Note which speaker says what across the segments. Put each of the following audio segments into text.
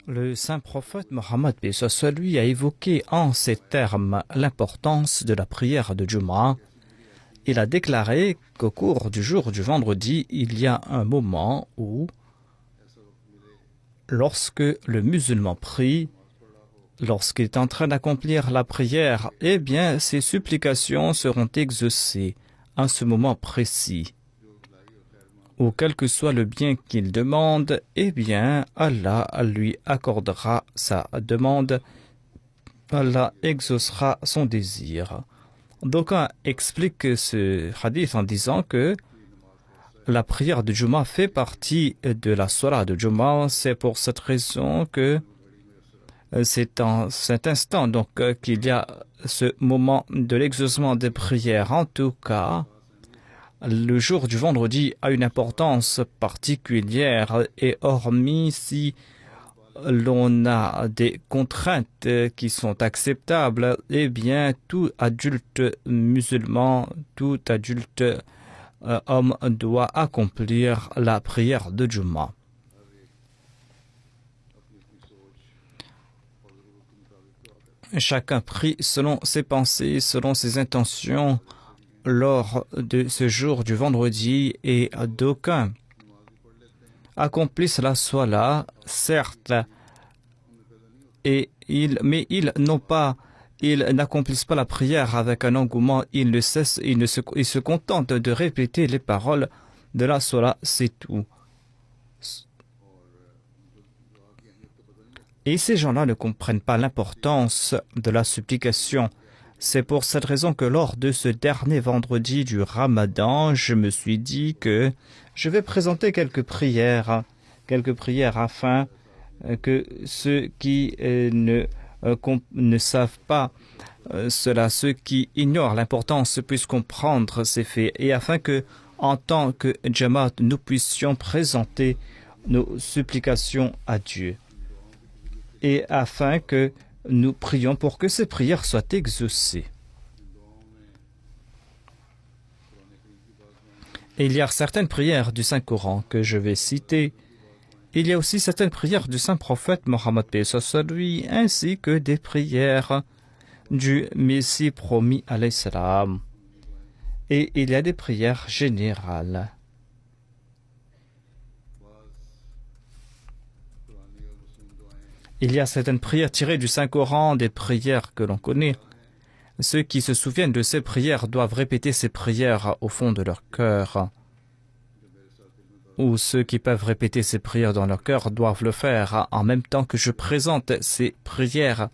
Speaker 1: Le saint prophète Mohammed lui a évoqué en ces termes l'importance de la prière de Jumu'ah. Il a déclaré qu'au cours du jour du vendredi, il y a un moment où, lorsque le musulman prie, lorsqu'il est en train d'accomplir la prière, eh bien, ses supplications seront exaucées à ce moment précis. Ou quel que soit le bien qu'il demande, eh bien, Allah lui accordera sa demande, Allah exaucera son désir. D'aucuns expliquent ce hadith en disant que la prière de Jumu'ah fait partie de la Salat de Jumu'ah. C'est pour cette raison que c'est en cet instant donc qu'il y a ce moment de l'exaucement des prières. En tout cas, le jour du vendredi a une importance particulière et hormis si l'on a des contraintes qui sont acceptables, eh bien tout adulte musulman, tout adulte homme doit accomplir la prière de Jumu'ah. Chacun prie selon ses pensées, selon ses intentions lors de ce jour du vendredi et d'aucuns accomplissent la Salat, certes, mais ils n'accomplissent pas la prière avec un engouement, ils se contentent de répéter les paroles de la Salat, c'est tout. Et ces gens-là ne comprennent pas l'importance de la supplication. C'est pour cette raison que lors de ce dernier vendredi du Ramadan, je me suis dit que je vais présenter quelques prières afin que ceux qui ne savent pas cela, ceux qui ignorent l'importance puissent comprendre ces faits et afin que, en tant que Jamaat, nous puissions présenter nos supplications à Dieu et afin que nous prions pour que ces prières soient exaucées. Et il y a certaines prières du Saint-Coran que je vais citer. Il y a aussi certaines prières du Saint-Prophète Mohammed lui, ainsi que des prières du Messie promis alayhi salam. Et il y a des prières générales. Il y a certaines prières tirées du Saint-Coran, des prières que l'on connaît. Ceux qui se souviennent de ces prières doivent répéter ces prières au fond de leur cœur. Ou ceux qui peuvent répéter ces prières dans leur cœur doivent le faire en même temps que je présente ces prières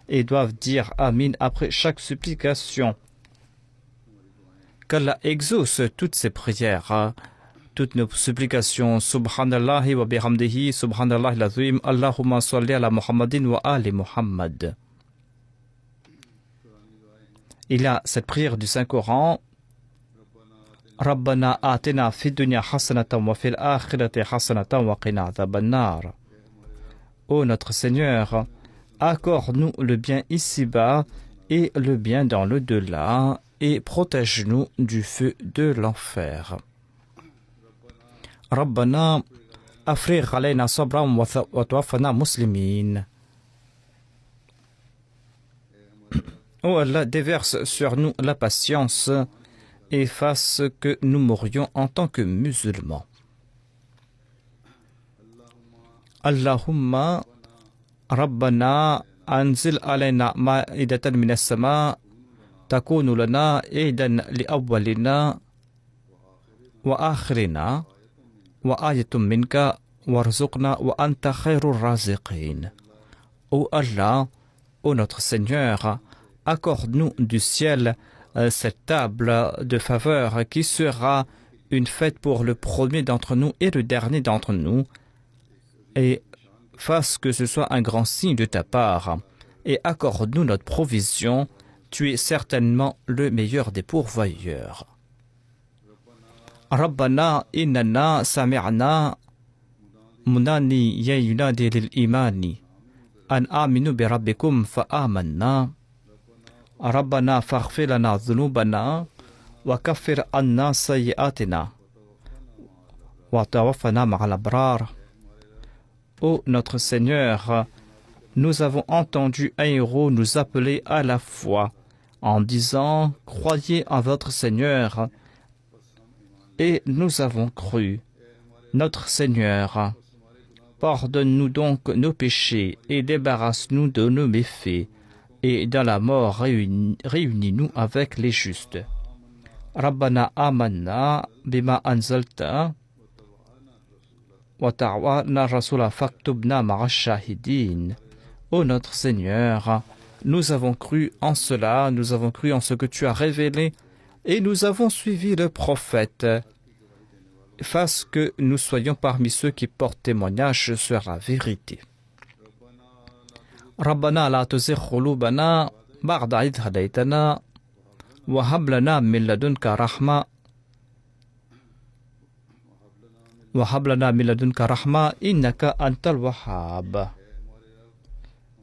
Speaker 1: et doivent dire Amin après chaque supplication. Qu'Allah exauce toutes ces prières, toutes nos supplications. Subhanallahi wa bihamdihi, subhanallahi l'azim, Allahumma salli ala Muhammadin wa ali Muhammad. Il y a cette prière du Saint-Coran. Rabbana atina fid dunya hasanatan wa fil akhirati hasanatan wa qina adhaban nar. Ô notre Seigneur, accorde-nous le bien ici-bas et le bien dans le delà et protège-nous du feu de l'enfer. Rabbana afrigh alayna sabran wa tawaffana muslimin. Ô Allah, déverse sur nous la patience et fasse que nous mourions en tant que musulmans. Allahumma Rabbana anzil alayna ma'idatan minas sama takunu lana idan li awwalina wa akhirina wa ayatum minka warzuqna wa anta khairur raziqin. Ô Allah, ô notre Seigneur, accorde-nous du ciel cette table de faveur qui sera une fête pour le premier d'entre nous et le dernier d'entre nous, et fasse que ce soit un grand signe de ta part, et accorde-nous notre provision, tu es certainement le meilleur des pourvoyeurs. Rabbana innana sami'na munani yunadi lil imani an aminu bi rabbikum fa amanna. Rabbana faghfir lana dhunubana wa kaffir anna sayyi'atina wa tawaffana ma'al abrar. Ô notre Seigneur, nous avons entendu un héros nous appeler à la foi en disant « Croyez en votre Seigneur » et nous avons cru. Notre Seigneur, pardonne-nous donc nos péchés et débarrasse-nous de nos méfaits et dans la mort réunis-nous avec les justes. Rabbana amanna bima anzalta wa ta'wana rasula faktubna ma'ash shahidin. Ô notre Seigneur, nous avons cru en cela, nous avons cru en ce que tu as révélé et nous avons suivi le prophète. Fasse que nous soyons parmi ceux qui portent témoignage sur la vérité. Rabbana la tuzigh qulubana ba'da idh hadaytana wa hab lana min ladunka rahma innaka antal wahhab.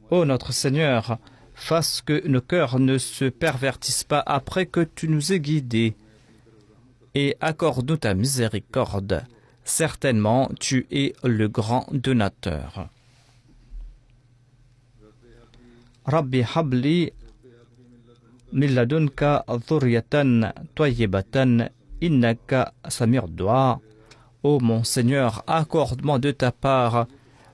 Speaker 1: Ô notre Seigneur, fasse que nos cœurs ne se pervertissent pas après que tu nous aies guidés et accorde-nous ta miséricorde. Certainement, tu es le grand donateur. Rabbi habli min ladunka dhurriyatan tayyibatan innaka sami'ud du'a. Ô mon Seigneur, accorde-moi de ta part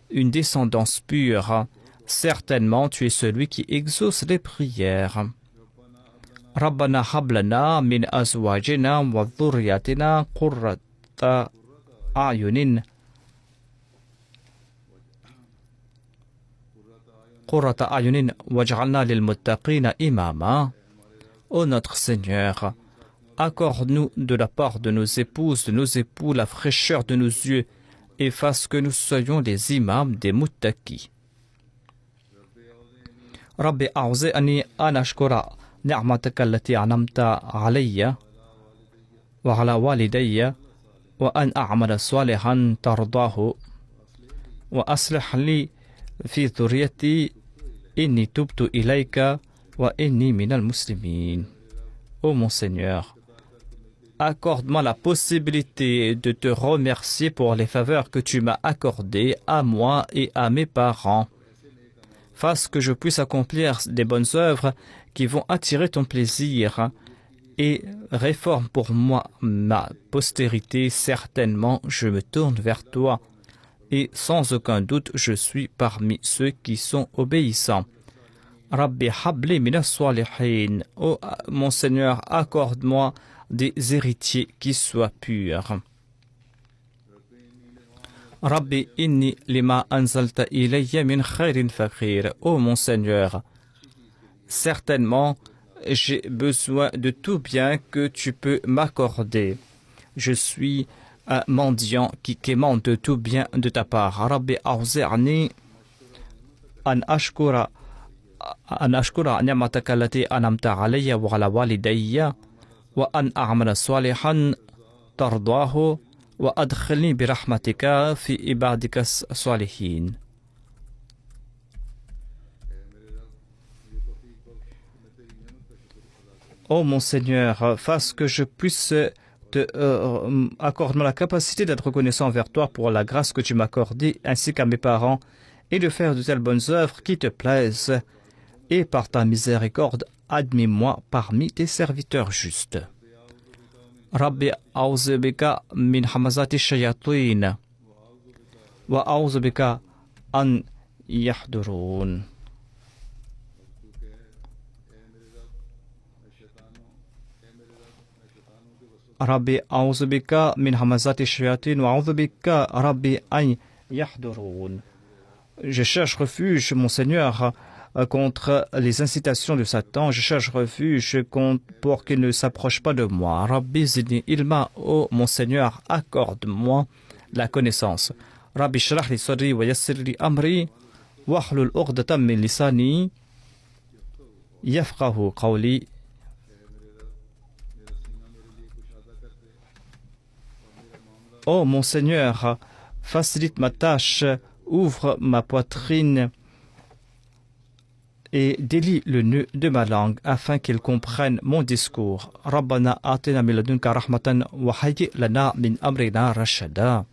Speaker 1: une descendance pure. Certainement, tu es celui qui exauce les prières. Rabbana hablana min azwajina wa dhurriyyatina qurrata a'yunin waj'alna lil muttaqina imama. Ô notre Seigneur, accorde-nous de la part de nos épouses, de nos époux, la fraîcheur de nos yeux et fasse que nous soyons les imams des muttaqis. Rabbi a'uzi'ani an ashkura ni'mataka allati an'amta alayya wa ala walidayya wa an a'mala salihan tardahu wa aslih li fi dhurriyyati inni tubtu ilayka wa inni minal muslimin. Ô mon Seigneur, accorde-moi la possibilité de te remercier pour les faveurs que tu m'as accordées à moi et à mes parents. Fasse que je puisse accomplir des bonnes œuvres qui vont attirer ton plaisir et réforme pour moi ma postérité. Certainement, je me tourne vers toi et sans aucun doute, je suis parmi ceux qui sont obéissants. Rabbi habli minas salihin. Ô mon Seigneur, accorde-moi des héritiers qui soient purs. Rabbi inni lima anzalta ilayya min khairin faqir. Ô mon Seigneur, certainement j'ai besoin de tout bien que tu peux m'accorder. Je suis un mendiant qui quémande de tout bien de ta part. Rabbi a'uzi'ni an ashkura ni'mataka allati an'amta alayya wa ala walidayya wa an a'mala salihan tardahu wa adkhilni bi rahmatika fi ibadika salihin. Ô mon Seigneur, fasse que je puisse accorde-moi la capacité d'être reconnaissant envers toi pour la grâce que tu m'as accordée, ainsi qu'à mes parents, et de faire de telles bonnes œuvres qui te plaisent. Et par ta miséricorde, admets-moi parmi tes serviteurs justes. Rabbi a'udhu bika min hamazati shayatin wa a'udhu bika an yahdurun. Rabbi a'udhu bika min hamazati shayatin wa a'udhu bika Rabbi an yahdurun. Je cherche refuge, mon Seigneur, contre les incitations de Satan. Je cherche refuge pour qu'il ne s'approche pas de moi. Rabbi zidni ilma. Oh mon Seigneur, accorde-moi la connaissance. Rabbi shrah li sadri wa yassir li amri wahlul 'uqdatam min lisani yafqahu qawli. Oh mon Seigneur, facilite ma tâche, ouvre ma poitrine et délie le nœud de ma langue afin qu'il comprenne mon discours. Rabbana atina min ladunka rahmatan wa hayyi lana min amrina rashada.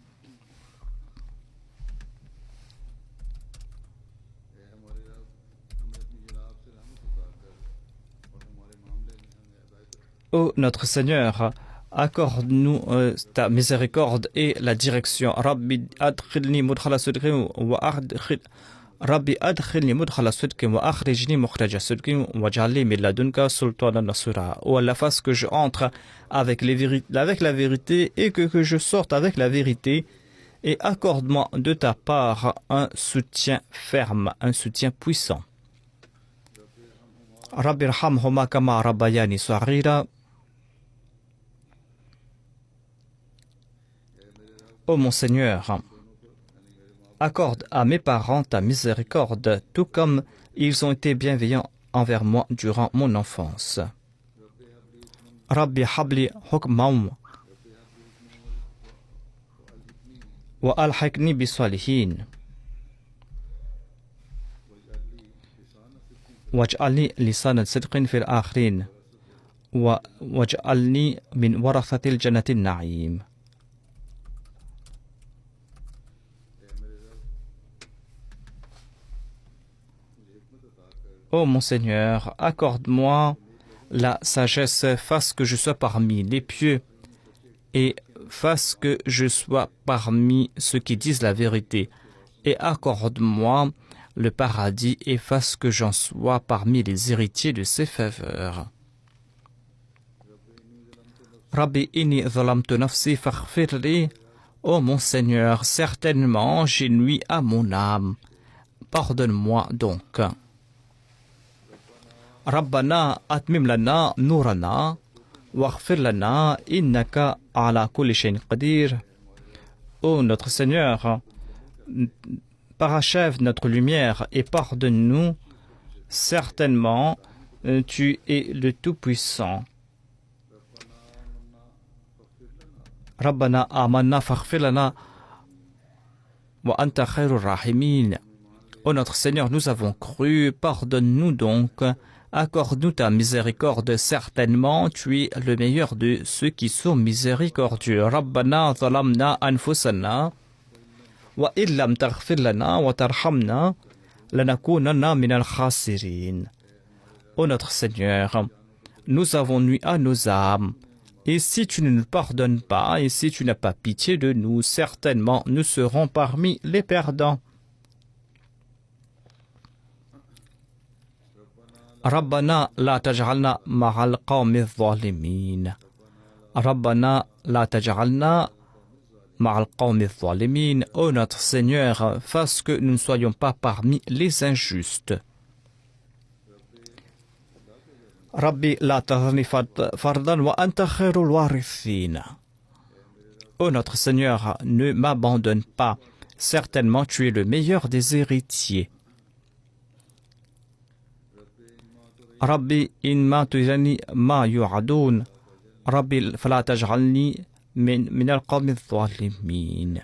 Speaker 1: Ô notre Seigneur, accorde-nous ta miséricorde et la direction. Rabbi adkhilni mudkhala sidqin wa adkhil Rabbi adkhilni mudkhala sidqin wa akhrijni mukhraja sidqin waj'al li min ladunka sultanan nasira. Ô Allah, fasse que je entre avec la vérité et que je sorte avec la vérité, et accorde-moi de ta part un soutien ferme, un soutien puissant. Rabbi irhamhuma kama rabbayani saghira. Ô mon Seigneur, accorde à mes parents ta miséricorde, tout comme ils ont été bienveillants envers moi durant mon enfance. Rabbi habli hukman wa alhaqni bis-salihin waj'alni lisanan sidqin fil akhirin waj'alni min warathatil jannatin na'im. Ô mon Seigneur, accorde-moi la sagesse, fasse que je sois parmi les pieux et fasse que je sois parmi ceux qui disent la vérité, et accorde-moi le paradis et fasse que j'en sois parmi les héritiers de ses faveurs. Rabbi inni zalamtu nafsi faghfirli. Ô mon Seigneur, certainement j'ai nui à mon âme. Pardonne-moi donc. Rabbana atmim lana nourana waghfir lana innaka ala kulli shay'in qadir. Ô notre Seigneur, parachève notre lumière et pardonne-nous. Certainement, tu es le Tout-Puissant. Rabbana amanna faghfir lana wa anta khairur rahimin. Ô notre Seigneur, nous avons cru, pardonne-nous donc. Accorde-nous ta miséricorde, certainement tu es le meilleur de ceux qui sont miséricordieux. Rabbana zalamna anfusana wa illam taghfir lana wa tarhamna lanakunanna minal khasirin. Ô notre Seigneur, nous avons nui à nos âmes, et si tu ne nous pardonnes pas, et si tu n'as pas pitié de nous, certainement nous serons parmi les perdants. Rabbana la taj'alna ma'al qawmi zalimin. Rabbana la taj'alna ma'al qawmi zalimin. Ô notre Seigneur, fasse que nous ne soyons pas parmi les injustes. Rabbi la tadharni fardan wa anta khairul warithin. Ô notre Seigneur, ne m'abandonne pas. Certainement tu es le meilleur des héritiers. Rabbi inma tujani ma yu'adun. Rabbi fala taj'alni min al-qawmi adh-dhalimin.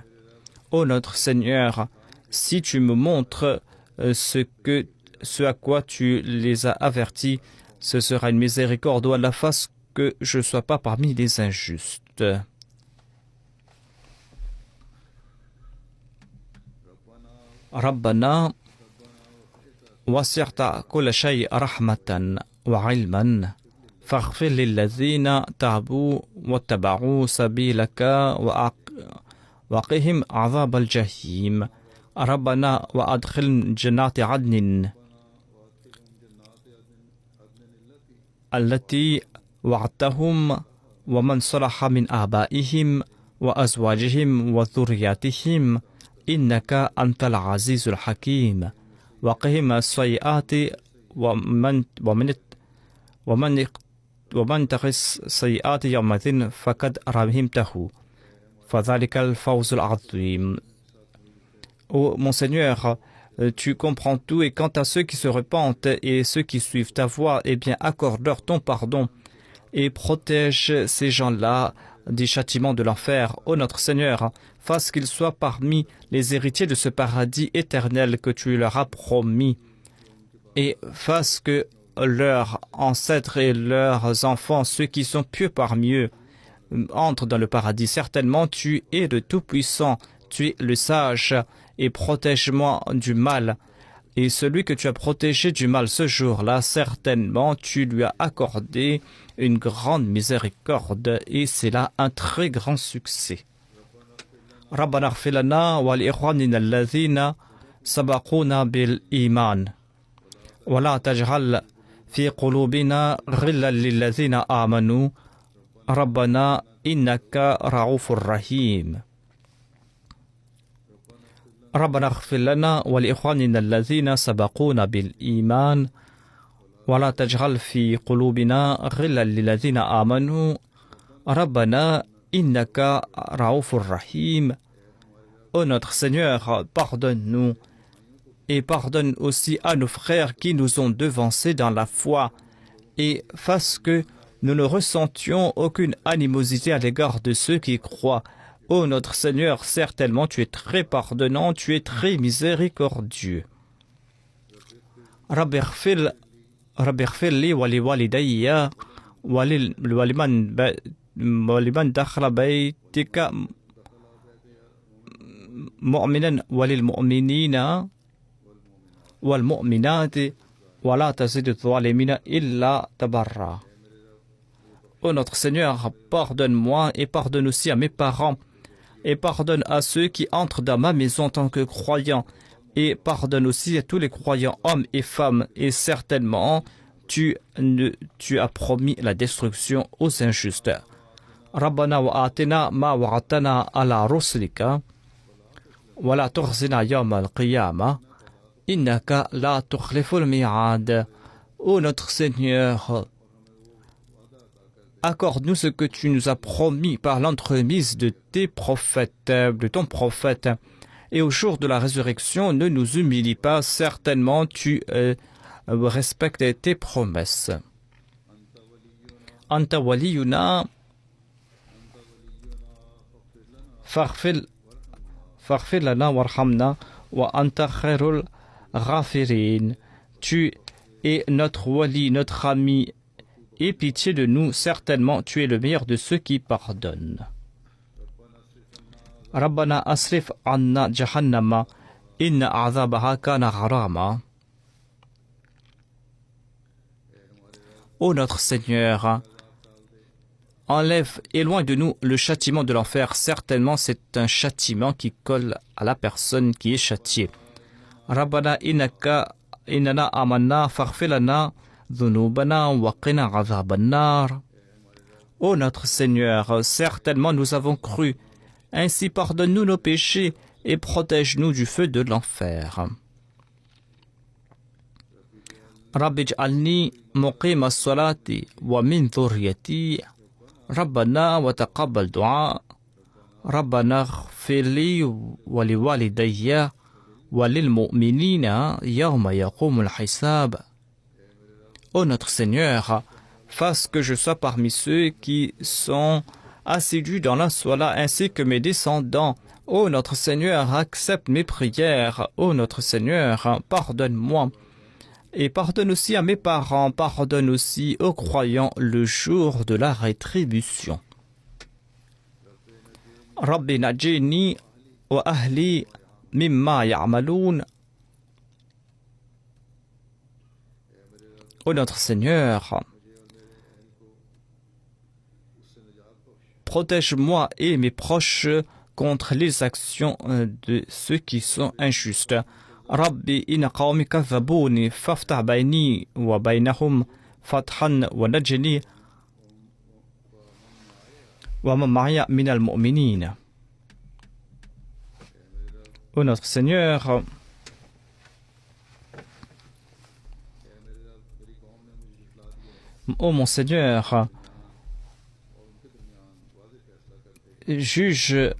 Speaker 1: Ô notre Seigneur, si tu me montres ce à quoi tu les as avertis, ce sera une miséricorde. Ô Allah, fasse que je ne sois pas parmi les injustes. Rabbana وسعت كل شيء رحمة وعلما فاغفر للذين تابوا واتبعوا سبيلك وقهم عذاب الجحيم. ربنا وأدخل جنات عدن التي وعدتهم ومن صلح من آبائهم وأزواجهم وذرياتهم إنك أنت العزيز الحكيم. وقهم السيئات ومن تقي السيئات يومئذ فقد رحمته فذلك الفوز العظيم. Ô mon Seigneur, tu comprends tout, et quant à ceux qui se repentent et ceux qui suivent ta voie, eh bien accorde-leur ton pardon et protège ces gens-là des châtiments de l'enfer. Ô notre Seigneur, fasse qu'ils soient parmi les héritiers de ce paradis éternel que tu leur as promis, et fasse que leurs ancêtres et leurs enfants, ceux qui sont pieux parmi eux, entrent dans le paradis. Certainement tu es le Tout-Puissant, tu es le sage, et protège-moi du mal Et celui que tu as protégé du mal ce jour-là, certainement tu lui as accordé une grande miséricorde et c'est là un très grand succès. ربنا اغفر لنا ولإخواننا الذين سبقونا بالإيمان ولا تجعل في قلوبنا غلا للذين آمنوا ربنا إنك رؤوف رحيم ربنا اغفر لنا ولإخواننا الذين سبقونا بالإيمان ولا تجعل في قلوبنا غلا للذين آمنوا ربنا إنك رؤوف رحيم. Ô notre Seigneur, pardonne-nous et pardonne aussi à nos frères qui nous ont devancés dans la foi et fasse que nous ne ressentions aucune animosité à l'égard de ceux qui croient. Ô notre Seigneur, certainement tu es très pardonnant, tu es très miséricordieux. رب اغفر لي ولوالدي ولمن دخل بيتك مؤمنا وللمؤمنين والمؤمنات ولا تزد الظالمين إلا تبرا. Ô notre Seigneur, pardonne-moi et pardonne aussi à mes parents et pardonne à ceux qui entrent dans ma maison en tant que croyants et pardonne aussi à tous les croyants hommes et femmes et certainement tu as promis la destruction aux injustes. ربنا وآتنا ما وعدتنا على رسلك ولا تخزنا يوم القيامة إنك لا تخلف الميعاد. Ô notre Seigneur, accorde-nous ce que tu nous as promis par l'entremise de tes prophètes, de ton prophète. Et au jour de la résurrection, ne nous humilie pas, certainement tu respectes tes promesses. Anta waliyuna faghfir lana warhamna wa anta khairul ghafirin. Tu es notre wali, notre ami, et pitié de nous, certainement tu es le meilleur de ceux qui pardonnent. ربنا أصرف عنا جهنم إن عذابها كان غراما. Ô notre Seigneur, enlève et loin de nous le châtiment de l'enfer. Certainement c'est un châtiment qui colle à la personne qui est châtiée. ربنا إننا آمنا فاغفر لنا ذنوبنا وقنا عذاب النار. Ô notre Seigneur, certainement nous avons cru. Ainsi pardonne-nous nos péchés et protège-nous du feu de l'enfer. رب اجعلني مقيم الصلاة ومن ذريتي ربنا وتقبل دعاء ربنا اغفر لي ولوالدي وللمؤمنين يوم يقوم الحساب. Ô notre Seigneur, fasse que je sois parmi ceux qui sont assidus dans la Salat ainsi que mes descendants. Ô notre Seigneur, accepte mes prières. Ô notre Seigneur, pardonne-moi. Et pardonne aussi à mes parents, pardonne aussi aux croyants le jour de la rétribution. Rabbi najini wa ahli mimma ya'maloun. Ô notre Seigneur, protège-moi et mes proches contre les actions de ceux qui sont injustes. Rabbi inna qawmi kadhabouni faftah bayni wa baynahum fathan wa najini wa man ma'iya min al-mu'minin. Ô notre Seigneur, ô mon Seigneur, juge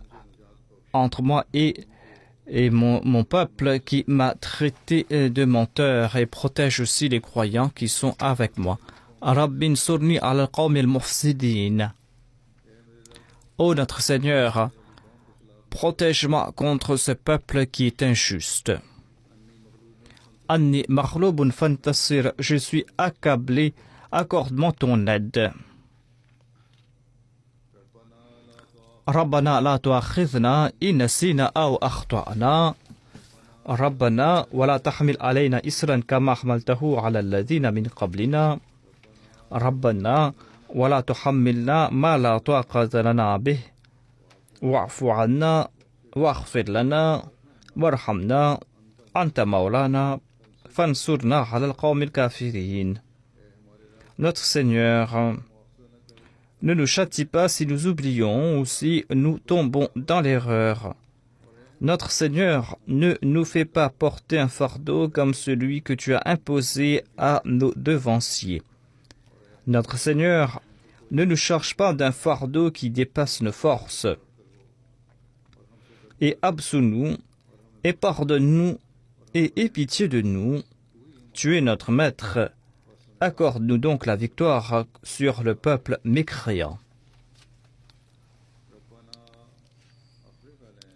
Speaker 1: entre moi et mon peuple qui m'a traité de menteur et protège aussi les croyants qui sont avec moi. Rabbin surni al qawmi al-mufsidin. Ô notre Seigneur, protège-moi contre ce peuple qui est injuste. Anni maghloubun fantasir, je suis accablé, accorde-moi ton aide. ربنا لا تؤاخذنا إن نسينا أو أخطأنا ربنا ولا تحمل علينا إسرا كما حملته على الذين من قبلنا ربنا ولا تحملنا ما لا طاقة لنا به واعف عنا واغفر لنا وارحمنا أنت مولانا فانصرنا على القوم الكافرين. Notre Seigneur, ne nous châtie pas si nous oublions ou si nous tombons dans l'erreur. Notre Seigneur, ne nous fais pas porter un fardeau comme celui que tu as imposé à nos devanciers. Notre Seigneur, ne nous charge pas d'un fardeau qui dépasse nos forces. Et absous-nous, et pardonne-nous, et aie pitié de nous. Tu es notre Maître. Accorde-nous donc la victoire sur le peuple mécréant.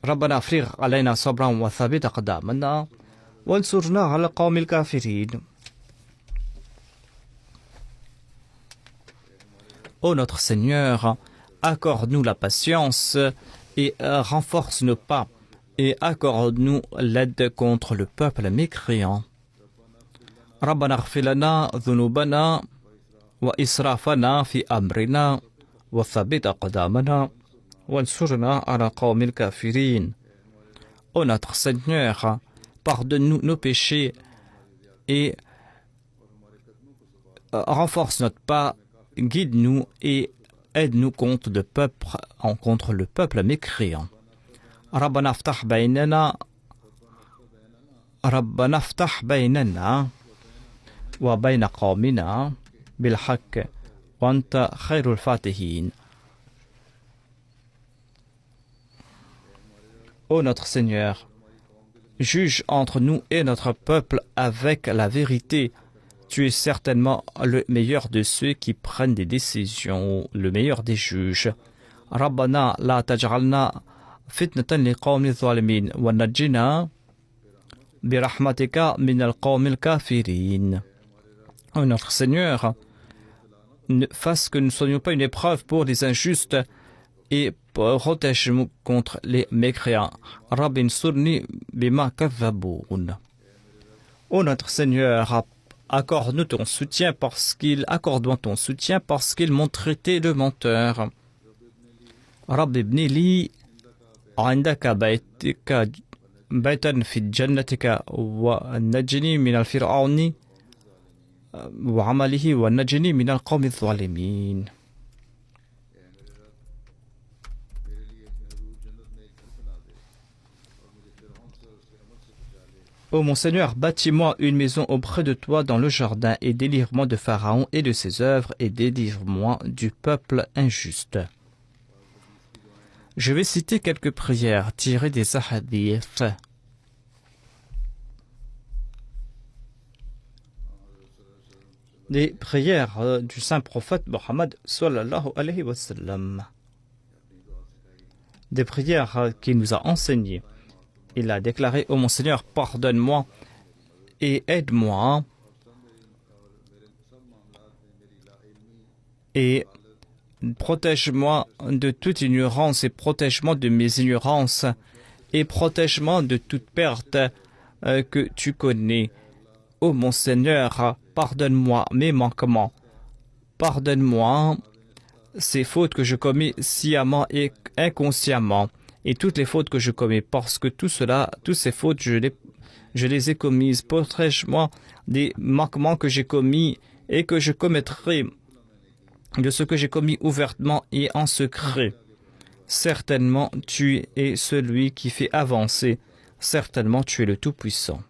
Speaker 1: ربنا افرغ علينا صبرا وثبت أقدامنا وانصرنا على القوم الكافرين. Ô notre Seigneur, accorde-nous la patience et renforce nos pas et accorde-nous l'aide contre le peuple mécréant. ربنا اغفر لنا ذنوبنا وإسرافنا في أمرنا وثبت أقدامنا وانصرنا على القوم الكافرين. Ô notre Seigneur, pardonne-nous nos péchés et renforce notre pas, guide-nous et aide-nous contre le peuple mécréant. ربنا افتح بيننا وبين قومنا بالحق وأنت خير الفاتحين. Ô notre Seigneur, juge entre nous et notre peuple avec la vérité. Tu es certainement le meilleur de ceux qui prennent des décisions, le meilleur des juges. ربنا لا تجعلنا فتنة لقوم الظالمين ونجنا برحمتك من القوم الكافرين. Ô notre Seigneur, ne fasse que nous ne soyons pas une épreuve pour les injustes et protège-nous contre les mécréants. Rabbin surni bima kazzaboun. Ô notre Seigneur, accorde-nous ton soutien accorde-moi ton soutien parce qu'ils m'ont traité de menteur. Rabbi ibni li indaka baytan fi jannatika wa najini min al-fir'auni wa amalihi wa najini min al-qawmi al-zalimin. Ô mon Seigneur, bâtis-moi une maison auprès de toi dans le jardin et délivre-moi de Pharaon et de ses œuvres et délivre-moi du peuple injuste. Je vais citer quelques prières tirées des hadiths. Des prières du saint prophète Mohammed sallallahu alayhi wa sallam. Des prières qu'il nous a enseignées. Il a déclaré: ô mon Seigneur, pardonne-moi et aide-moi et protège-moi de toute ignorance et protège-moi de mes ignorances et protège-moi de toute perte que tu connais. Ô mon Seigneur, pardonne-moi mes manquements, pardonne-moi ces fautes que je commets sciemment et inconsciemment et toutes les fautes que je commets, parce que toutes ces fautes, je les ai commises. Protège-moi des manquements que j'ai commis et que je commettrai, de ce que j'ai commis ouvertement et en secret. Certainement, tu es celui qui fait avancer. Certainement, tu es le Tout-Puissant.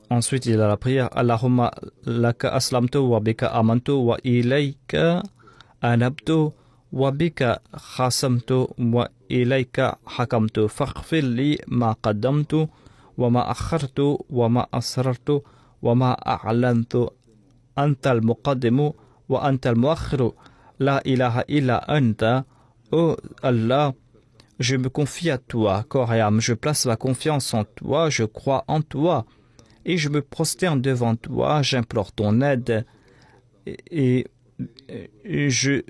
Speaker 1: Ensuite, il a la prière: Allahumma laka aslamtu wa bika amantu wa ilayka anabtu wa bika khasamtu wa ilayka hakamtu faghfir li ma qaddamtu wa ma akhartu wa ma asrartu wa ma a'lantu anta al-muqaddimu wa anta al-muakhiru la ilaha illa anta. Oh Allah, je me confie à toi, corps et âme, je place ma confiance en toi, je crois en toi. Et je me prosterne devant toi, j'implore ton aide et je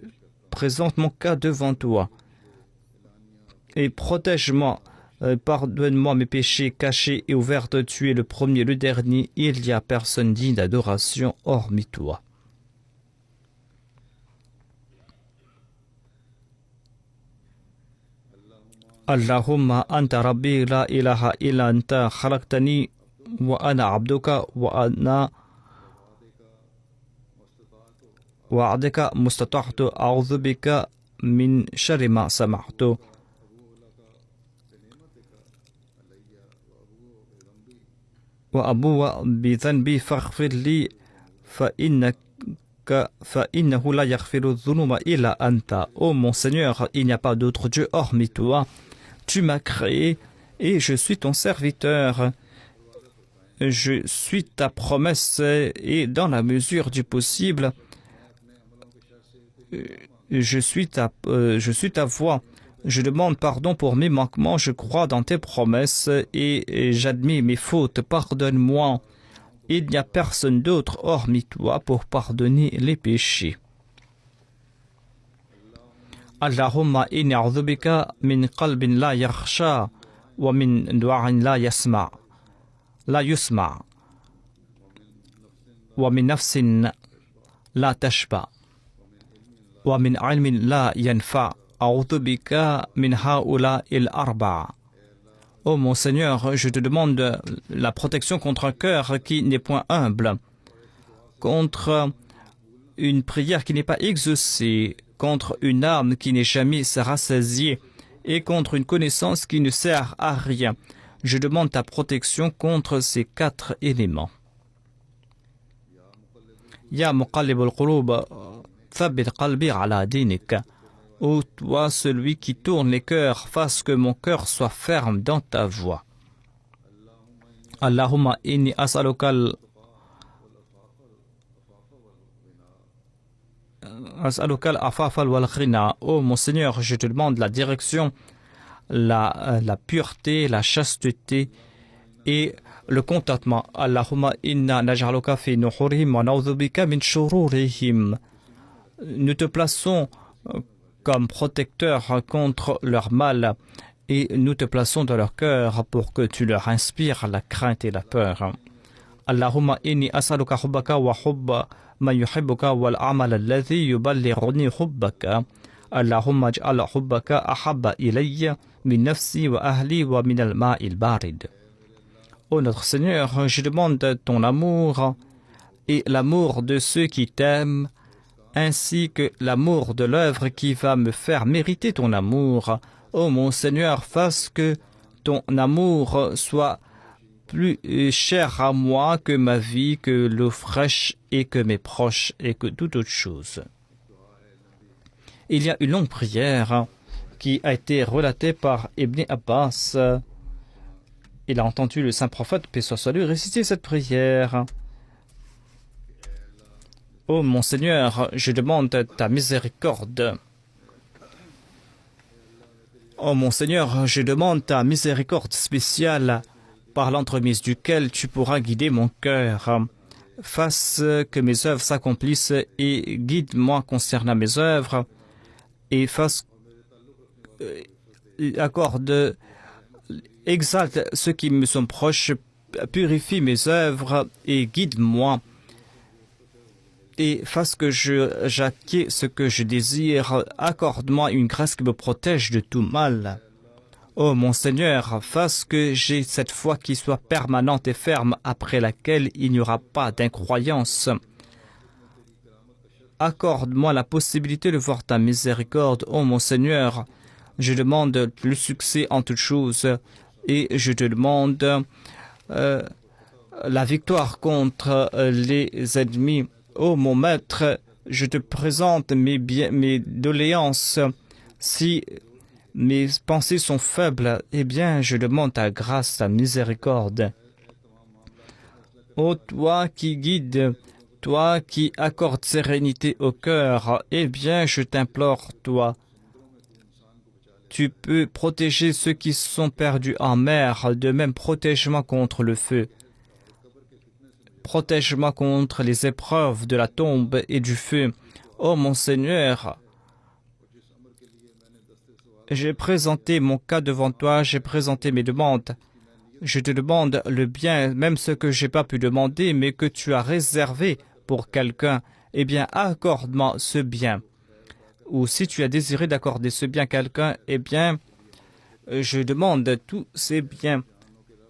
Speaker 1: présente mon cas devant toi. Et protège-moi, pardonne-moi mes péchés cachés et ouverts. Tu es le premier, le dernier. Il n'y a personne digne d'adoration hormis toi. Allahumma anta rabbi la ilaha illa anta khalaqtani wa ana abduka wa ana wa'adaka mustata'tu a'udhu bika min sharri ma sama'tu. وأبوء بذنبي فاغفر لي فإنه لا يغفر الذنوب إلا أنت. Ô mon Seigneur, il n'y a pas d'autre Dieu hormis toi. Tu m'as créé et je suis ton serviteur. Je suis ta promesse et dans la mesure du possible, je suis ta voix. Je demande pardon pour mes manquements, je crois dans tes promesses et j'admets mes fautes. Pardonne-moi. Il n'y a personne d'autre hormis toi pour pardonner les péchés. Allahumma inni a'udhu bika min qalbin la yakhsha wa min du'a'in la yusma' wa min nafsin la tashba wa min 'ilmin la yanfa'. A'udhu bika min ha'ula il arba'. Ô mon Seigneur, je te demande la protection contre un cœur qui n'est point humble, contre une prière qui n'est pas exaucée, contre une âme qui n'est jamais rassasiée et contre une connaissance qui ne sert à rien. Je demande ta protection contre ces 4 éléments. Ya muqallib al-qulub, thabbit qalbi ala dinik. Ô toi, celui qui tourne les cœurs, fasse que mon cœur soit ferme dans ta voie. Allahumma inni as'aluka al-afaf wal-ghina. Ô mon Seigneur, je te demande la direction, la pureté, la chasteté et le contentement. Allahumma inna naj'aluka fi nuhurihim wa na'udhu bika min shururihim. Nous te plaçons comme protecteur contre leur mal et nous te plaçons dans leur cœur pour que tu leur inspires la crainte et la peur. Allahumma inni as'aluka hubbaka wa hubba man yuhibbuka wal amal alladhi yuballighuni hubbaka. Allahumma ij'al hubbaka ahabba ilayya min nafsi wa ahli wa min al-ma'il barid. Ô notre Seigneur, je demande ton amour et l'amour de ceux qui t'aiment, ainsi que l'amour de l'œuvre qui va me faire mériter ton amour. Ô mon Seigneur, fasse que ton amour soit plus cher à moi que ma vie, que l'eau fraîche et que mes proches et que toute autre chose. Il y a une longue prière qui a été relatée par Ibn Abbas. Il a entendu le saint prophète, paix soit sur lui, réciter cette prière. Ô mon Seigneur, je demande ta miséricorde. Ô mon Seigneur, je demande ta miséricorde spéciale par l'entremise duquel tu pourras guider mon cœur. Fasse que mes œuvres s'accomplissent et guide-moi concernant mes œuvres et exalte ceux qui me sont proches, purifie mes œuvres et guide-moi. Et fasse que j'acquiers ce que je désire. Accorde-moi une grâce qui me protège de tout mal. Ô mon Seigneur, fasse que j'ai cette foi qui soit permanente et ferme, après laquelle il n'y aura pas d'incroyance. Accorde-moi la possibilité de voir ta miséricorde. Ô mon Seigneur, je demande le succès en toutes choses et je te demande la victoire contre les ennemis. Ô mon maître, je te présente mes doléances. Si mes pensées sont faibles, eh bien, je demande ta grâce, ta miséricorde. Ô toi qui guides, toi qui accordes sérénité au cœur, eh bien, je t'implore, toi. Tu peux protéger ceux qui sont perdus en mer, de même protège-moi contre le feu. Protège-moi contre les épreuves de la tombe et du feu. Ô mon Seigneur, j'ai présenté mon cas devant toi, j'ai présenté mes demandes. Je te demande le bien, même ce que je n'ai pas pu demander, mais que tu as réservé pour quelqu'un. Eh bien, accorde-moi ce bien. Ou si tu as désiré d'accorder ce bien à quelqu'un, eh bien, je demande tous ces biens.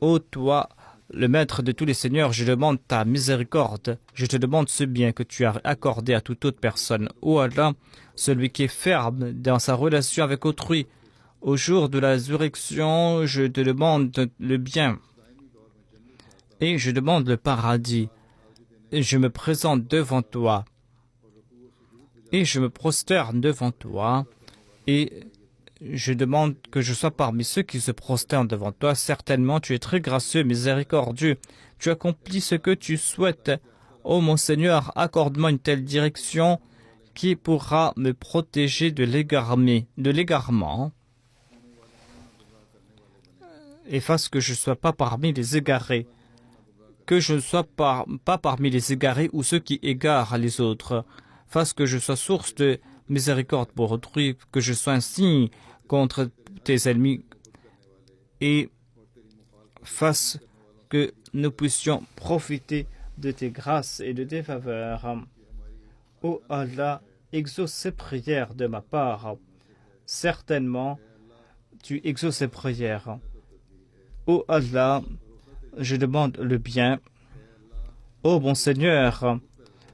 Speaker 1: Ô toi, le maître de tous les seigneurs, je demande ta miséricorde. Je te demande ce bien que tu as accordé à toute autre personne. Ô Allah, celui qui est ferme dans sa relation avec autrui, au jour de la résurrection, je te demande le bien. Et je demande le paradis. Et je me présente devant toi. Et je me prosterne devant toi. Et je demande que je sois parmi ceux qui se prosternent devant toi. Certainement, tu es très gracieux, miséricordieux. Tu accomplis ce que tu souhaites. Ô mon Seigneur, accorde-moi une telle direction qui pourra me protéger de l'égarement. Et fasse que je ne sois pas parmi les égarés. Que je ne sois pas parmi les égarés ou ceux qui égarent les autres. Fasse que je sois source de miséricorde pour autrui, que je sois un signe contre tes ennemis, et fasse que nous puissions profiter de tes grâces et de tes faveurs. Ô Allah, exauce ces prières de ma part. Certainement, tu exauces ces prières. Ô Allah, je demande le bien. Ô bon Seigneur,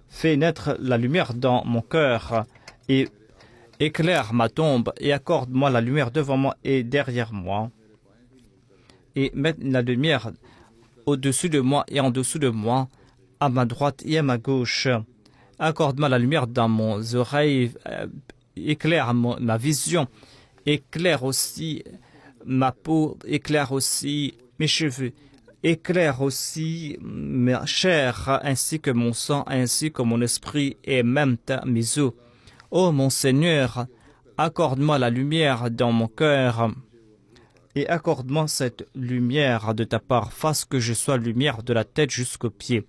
Speaker 1: fais naître la lumière dans mon cœur et éclaire ma tombe et accorde-moi la lumière devant moi et derrière moi. Et mets la lumière au-dessus de moi et en dessous de moi, à ma droite et à ma gauche. Accorde-moi la lumière dans mes oreilles, éclaire ma vision, éclaire aussi ma peau, éclaire aussi mes cheveux, éclaire aussi ma chair, ainsi que mon sang, ainsi que mon esprit et même mes os. Ô mon Seigneur, accorde-moi la lumière dans mon cœur et accorde-moi cette lumière de ta part, fasse que je sois lumière de la tête jusqu'aux pieds.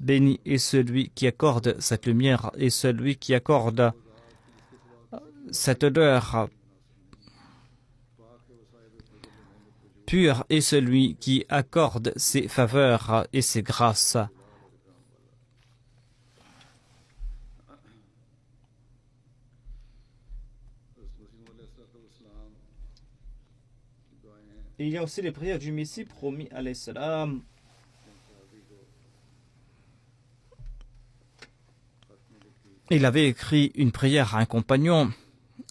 Speaker 1: Béni est celui qui accorde cette lumière et celui qui accorde cette odeur. Pur est celui qui accorde ses faveurs et ses grâces. Et il y a aussi les prières du Messie promis alayhi salam. Il avait écrit une prière à un compagnon,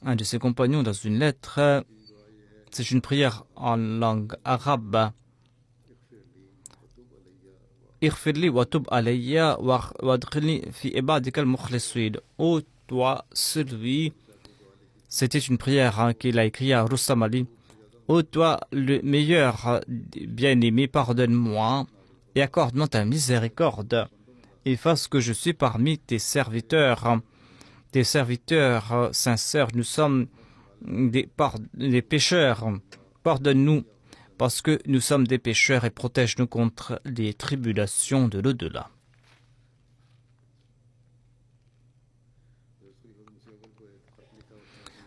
Speaker 1: un de ses compagnons, dans une lettre. C'est une prière en langue arabe. Irfirli wa tub alayya wa adkhilni fi ibadika al-mukhlisin. Ô toi, celui. C'était une prière qu'il a écrite à Rustam Ali. Ô toi, le meilleur bien-aimé, pardonne-moi et accorde-moi ta miséricorde et fasse que je suis parmi tes serviteurs sincères. Nous sommes des pécheurs. Pardonne-nous parce que nous sommes des pécheurs et protège-nous contre les tribulations de l'au-delà.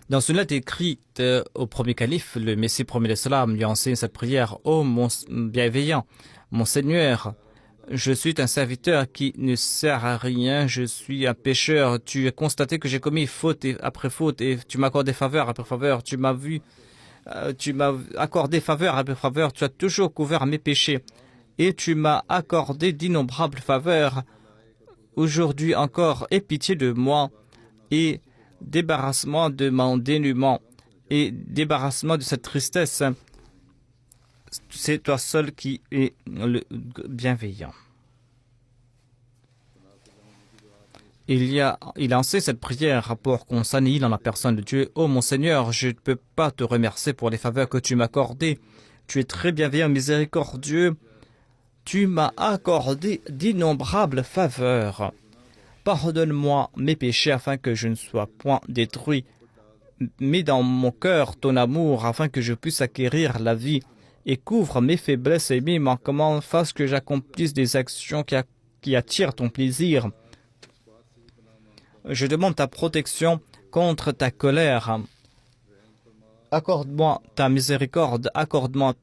Speaker 1: Dans une lettre écrite au premier calife, le Messie premier l'Islam lui a enseigné cette prière. Ô mon bienveillant, mon Seigneur, je suis un serviteur qui ne sert à rien, je suis un pécheur. Tu as constaté que j'ai commis faute après faute et tu m'as accordé faveur après faveur. Tu m'as accordé faveur après faveur. Tu as toujours couvert mes péchés et tu m'as accordé d'innombrables faveurs. Aujourd'hui encore, aie pitié de moi et débarrassement de mon dénuement et débarrassement de cette tristesse. C'est toi seul qui es le bienveillant. Il a enseigné cette prière pour qu'on s'annihile dans la personne de Dieu. Ô mon Seigneur, je ne peux pas te remercier pour les faveurs que tu m'as accordées. Tu es très bienveillant, miséricordieux. Tu m'as accordé d'innombrables faveurs. Pardonne-moi mes péchés afin que je ne sois point détruit. Mets dans mon cœur ton amour afin que je puisse acquérir la vie. Et couvre mes faiblesses et mes manquements, fasse que j'accomplisse des actions qui attirent ton plaisir. je demande ta protection contre ta colère. Accorde-moi ta miséricorde, accorde-moi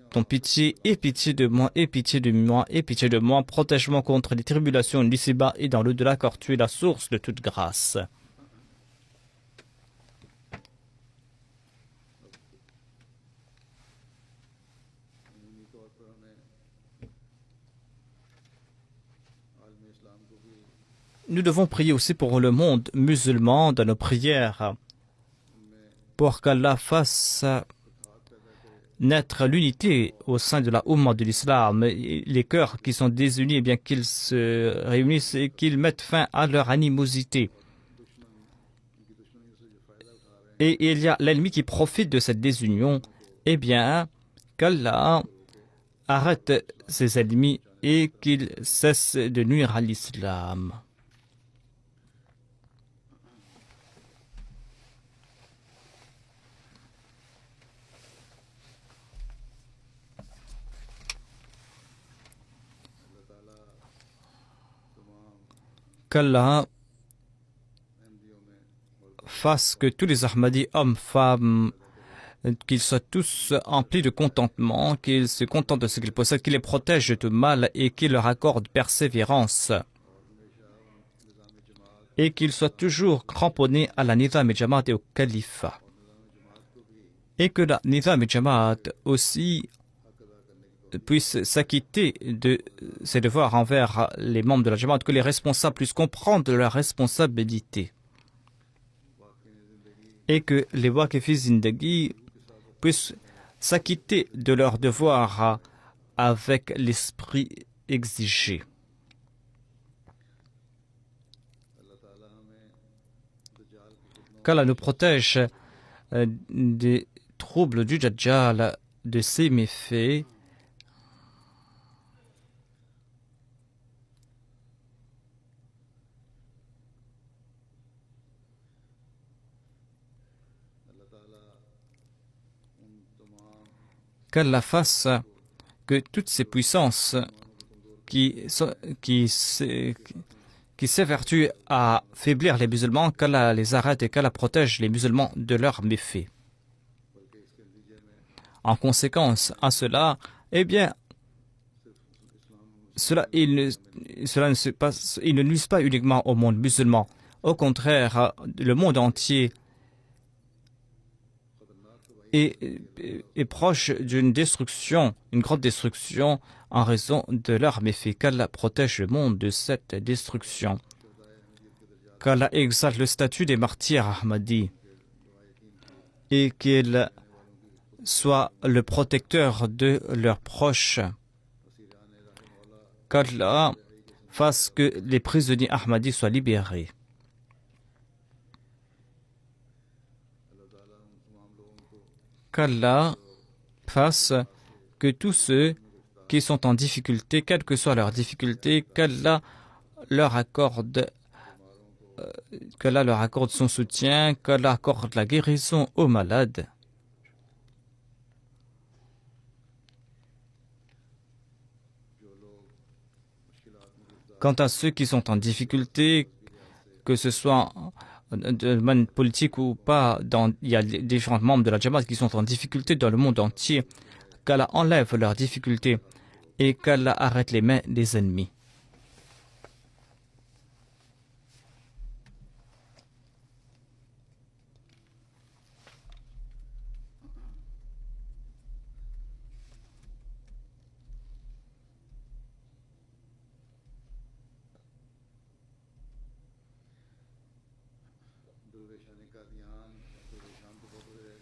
Speaker 1: ton pitié, et pitié de moi, et pitié de moi, et pitié de moi. Protège-moi contre les tribulations d'ici-bas et dans l'au-delà, car tu es la source de toute grâce. Nous devons prier aussi pour le monde musulman dans nos prières, pour qu'Allah fasse naître l'unité au sein de la Oumma de l'islam, les cœurs qui sont désunis, eh bien qu'ils se réunissent et qu'ils mettent fin à leur animosité. Et il y a l'ennemi qui profite de cette désunion, eh bien qu'Allah arrête ses ennemis et qu'il cesse de nuire à l'islam. Qu'Allah fasse que tous les Ahmadis, hommes, femmes, qu'ils soient tous emplis de contentement, qu'ils se contentent de ce qu'ils possèdent, qu'il les protège de tout mal et qu'il leur accorde persévérance. Et qu'ils soient toujours cramponnés à la Nizam et Jamaat et au califat. Et que la Nizam et Jamaat aussi puisse s'acquitter de ses devoirs envers les membres de la Jamaat, que les responsables puissent comprendre leurs responsabilités. Et que les Waqif Zindagi puissent s'acquitter de leurs devoirs avec l'esprit exigé. Qu'Allah nous protège des troubles du Dajjal, de ses méfaits, qu'Allah fasse que toutes ces puissances qui s'évertuent à faiblir les musulmans, qu'Allah les arrête et qu'Allah protège les musulmans de leurs méfaits. En conséquence à cela, eh bien, il ne nuise pas uniquement au monde musulman. Au contraire, le monde entier est proche d'une destruction, une grande destruction en raison de leurs méfaits. Qu'Allah protège le monde de cette destruction. Qu'Allah exalte le statut des martyrs Ahmadis et qu'il soit le protecteur de leurs proches. Qu'Allah fasse que les prisonniers Ahmadis soient libérés. Qu'Allah fasse que tous ceux qui sont en difficulté, quelles que soient leurs difficultés, qu'Allah leur accorde son soutien, qu'Allah accorde la guérison aux malades. Quant à ceux qui sont en difficulté, que ce soit de domaine politique ou pas, il y a différents membres de la Jamaat qui sont en difficulté dans le monde entier, qu'Allah enlève leurs difficultés et qu'Allah arrête les mains des ennemis.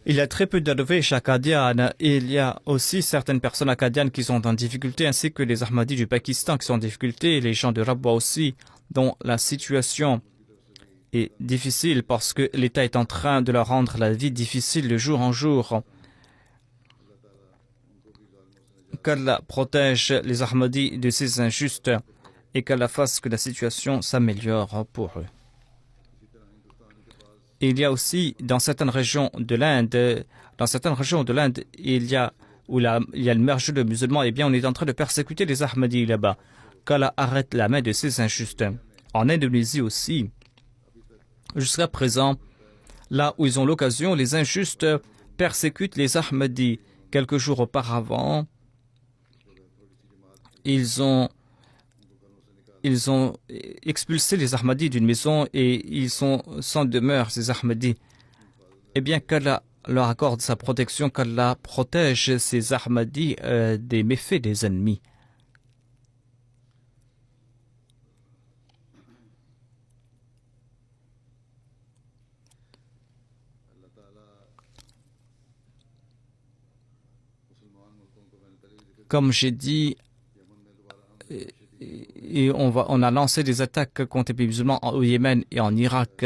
Speaker 1: Il y a très peu d'Darwish à Qadian et il y a aussi certaines personnes à Qadian qui sont en difficulté, ainsi que les Ahmadis du Pakistan qui sont en difficulté, et les gens de Rabwa aussi, dont la situation est difficile parce que l'État est en train de leur rendre la vie difficile de jour en jour. Qu'Allah protège les Ahmadis de ces injustes et qu'Allah fasse que la situation s'améliore pour eux. Il y a aussi dans certaines régions de l'Inde, il y a le merge de musulmans, et bien on est en train de persécuter les Ahmadis là-bas. Qu'Allah arrête la main de ces injustes. En Indonésie aussi, Jusqu'à présent, là où ils ont l'occasion, les injustes persécutent les Ahmadis. Quelques jours auparavant, ils ont expulsé les Ahmadis d'une maison et ils sont sans demeure, ces Ahmadis. Eh bien, qu'Allah leur accorde sa protection, qu'Allah protège ces Ahmadis des méfaits des ennemis. Comme j'ai dit, on a lancé des attaques contre les pays musulmans au Yémen et en Irak,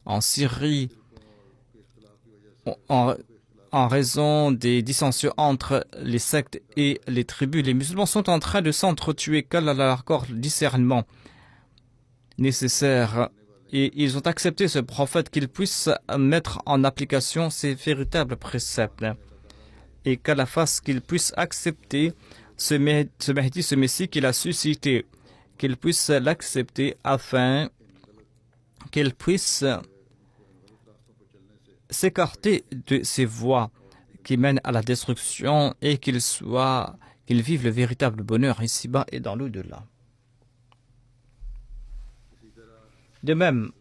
Speaker 1: en Syrie, en raison des dissensions entre les sectes et les tribus. Les musulmans sont en train de s'entretuer, qu'Allah leur accorde le discernement nécessaire. Et ils ont accepté ce prophète qu'il puisse mettre en application ses véritables préceptes. Et qu'Allah fasse qu'il puisse accepter ce Mahdi, ce Messie qu'il a suscité, qu'il puisse l'accepter afin qu'il puisse s'écarter de ces voies qui mènent à la destruction et qu'il vive le véritable bonheur ici-bas et dans l'au-delà. De même,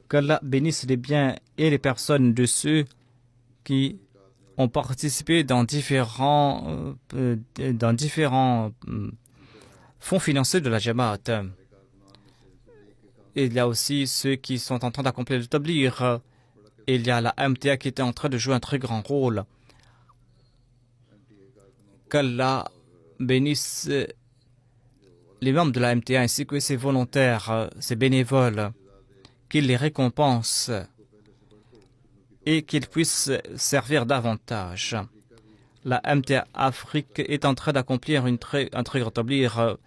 Speaker 1: qu'Allah bénisse les biens et les personnes de ceux qui ont participé dans différents fonds financiers de la Jamaat. Il y a aussi ceux qui sont en train d'accomplir le tablir. Il y a la MTA qui était en train de jouer un très grand rôle. Qu'Allah bénisse les membres de la MTA ainsi que ses volontaires, ses bénévoles, qu'il les récompense et qu'ils puissent servir davantage. La MTA Afrique est en train d'accomplir un très grand tablir.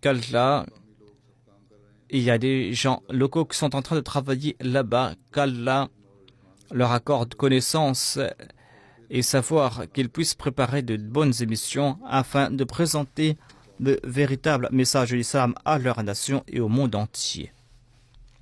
Speaker 1: Qu'Allah, il y a des gens locaux qui sont en train de travailler là-bas. Qu'Allah leur accorde connaissance et savoir qu'ils puissent préparer de bonnes émissions afin de présenter le véritable message de l'islam à leur nation et au monde entier.